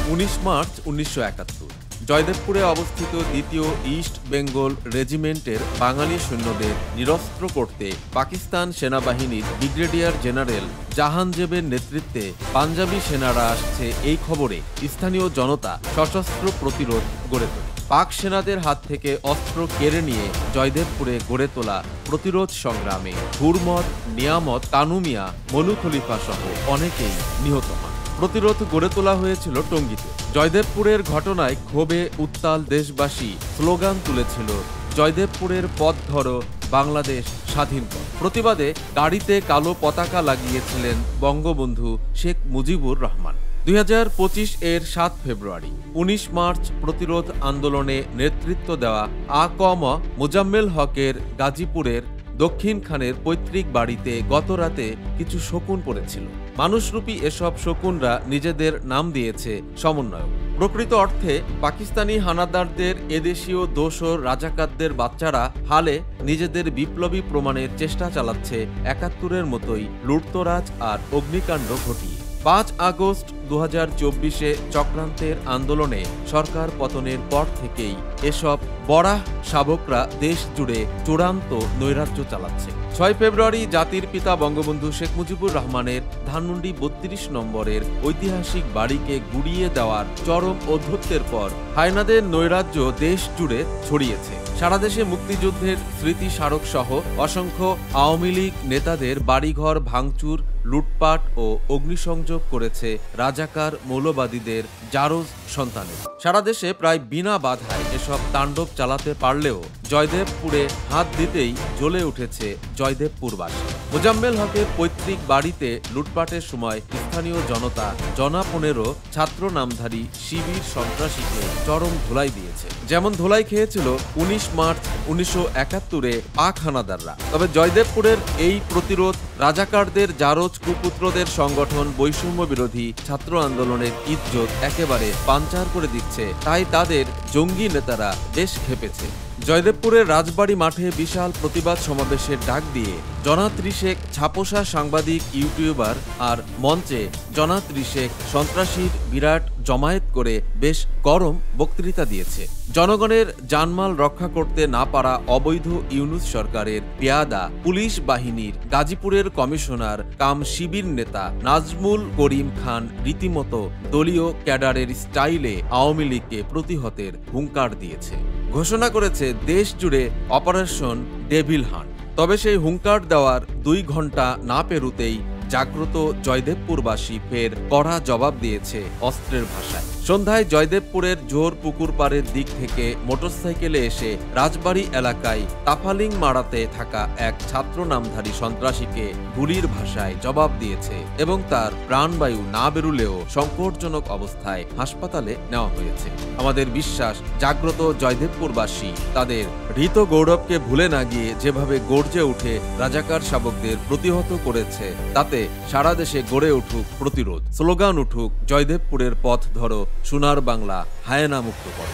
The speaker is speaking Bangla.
19 মার্চ 1971 জয়দেবপুরে অবস্থিত দ্বিতীয় ইস্ট বেঙ্গল রেজিমেন্টের বাঙালি সৈন্যদের নিরস্ত্র করতে পাকিস্তান সেনাবাহিনীর ব্রিগেডিয়ার জেনারেল জাহানজেবের নেতৃত্বে পাঞ্জাবি সেনারা আসছে এই খবরে স্থানীয় জনতা সশস্ত্র প্রতিরোধ গড়ে তোলে। পাক সেনাদের হাত থেকে অস্ত্র কেড়ে নিয়ে জয়দেবপুরে গড়ে তোলা প্রতিরোধ সংগ্রামে হুরমত, নিয়ামত, তানুমিয়া, মনু খলিফা সহ অনেকেই নিহত হন। প্রতিরোধ গড়ে তোলা হয়েছিল টঙ্গীতে। জয়দেবপুরের ঘটনায় ক্ষোভে উত্তাল দেশবাসী স্লোগান তুলেছিল, জয়দেবপুরের পথ ধরো, বাংলাদেশ স্বাধীন কর। প্রতিবাদে গাড়িতে কালো পতাকা লাগিয়েছিলেন বঙ্গবন্ধু শেখ মুজিবুর রহমান। 2025 এর 7 ফেব্রুয়ারি 19 মার্চ প্রতিরোধ আন্দোলনে নেতৃত্ব দেওয়া আ.ক.ম মোজাম্মেল হকের গাজীপুরের দক্ষিণ খানের পৈতৃক বাড়িতে গতরাতে কিছু শকুন পড়েছিল। মানুষরূপী এসব শকুনরা নিজেদের নাম দিয়েছে সমন্বয়ক। প্রকৃত অর্থে পাকিস্তানি হানাদারদের এদেশীয় দোসর রাজাকারদের বাচ্চারা হালে নিজেদের বিপ্লবী প্রমাণের চেষ্টা চালাচ্ছে 71-এর মতোই লুটতরাজ আর অগ্নিকাণ্ড ঘটিয়ে। 5 আগস্ট 2024-এ চক্রান্তের আন্দোলনে সরকার পতনের পর থেকেই এসব বরাহ শাবকরা দেশ জুড়ে চূড়ান্ত নৈরাজ্য চালাচ্ছে। 6 ফেব্রুয়ারি জাতির পিতা বঙ্গবন্ধু শেখ মুজিবুর রহমানের ধানমন্ডি 32 নম্বরের ঐতিহাসিক বাড়িকে গুড়িয়ে দেওয়ার চরম ঔদ্ধত্যের পর হায়নাদের নৈরাজ্য দেশ জুড়ে ছড়িয়েছে। সারা দেশে মুক্তিযুদ্ধের স্মৃতি স্মারক সহ অসংখ্য আওয়ামী লীগ নেতাদের বাড়িঘর ভাঙচুর, লুটপাট ও অগ্নিসংযোগ করেছে রাজাকার মৌলবাদীদের জারজ সন্তানের। সারা দেশে প্রায় বিনা বাধায় এসব তাণ্ডব চালাতে পারলেও জয়দেবপুরে হাত দিতেই জ্বলে উঠেছে জয়দেবপুরবাসী। মোজাম্মেল হকের পৈতৃক বাড়িতে লুটপাটের সময় স্থানীয় জনতা জনা 15 ছাত্র নামধারী শিবির সন্ত্রাসীকে চরম ধোলাই দিয়েছে। যেমন ধোলাই খেয়েছিল 19 মার্চ 1971-এ পাক হানাদাররা। তবে জয়দেবপুরের এই প্রতিরোধ রাজাকারদের জারজ কুপুত্রদের সংগঠন বৈষম্য বিরোধী ছাত্র আন্দোলনের ইজ্জত একেবারে পাঞ্চার করে দিচ্ছে। তাই তাদের জঙ্গি নেতারা বেশ ক্ষেপেছে। জয়দেবপুরের রাজবাড়ী মাঠে বিশাল প্রতিবাদ সমাবেশের ডাক দিয়ে জনা 30 ছাপোষা সাংবাদিক, ইউটিউবার আর মঞ্চে জনা 30 সন্ত্রাসীর বিরাট জমায়েত করে বেশ গরম বক্তৃতা দিয়েছে। জনগণের জানমাল রক্ষা করতে না পারা অবৈধ ইউনূস সরকারের পেয়াদা পুলিশ বাহিনীর গাজীপুরের কমিশনার কাম শিবির নেতা নাজমুল করিম খান রীতিমতো দলীয় ক্যাডারের স্টাইলে আওয়ামী লীগকে প্রতিহতের হুঙ্কার দিয়েছে। ঘোষণা করেছে দেশ জুড়ে অপারেশন ডেভিল হান্ট। তবে সেই হুঙ্কার দেওয়ার 2 ঘন্টা না পেরুতেই জাগ্রত জয়দেবপুরবাসী ফের কড়া জবাব দিয়েছে অস্ত্রের ভাষায়। সন্ধ্যায় জয়দেবপুরের জোর পুকুর পাড়ের দিক থেকে মোটরসাইকেলে এসে রাজবাড়ী এলাকায় তাফালিং মারাতে থাকা এক ছাত্র নামধারী সন্ত্রাসীকে গুলির ভাষায় জবাব দিয়েছে এবং তার প্রাণবায়ু না বেরুলেও সংকটজনক অবস্থায় হাসপাতালে নেওয়া হয়েছে। আমাদের বিশ্বাস, জাগ্রত জয়দেবপুরবাসী তাদের হৃত গৌরবকে ভুলে না গিয়ে যেভাবে গর্জে উঠে রাজাকার শাবকদের প্রতিহত করেছে, তাতে সারা দেশে গড়ে উঠুক প্রতিরোধ, স্লোগান উঠুক, জয়দেবপুরের পথ ধরো, সোনার বাংলা হায়েনা মুক্ত করো।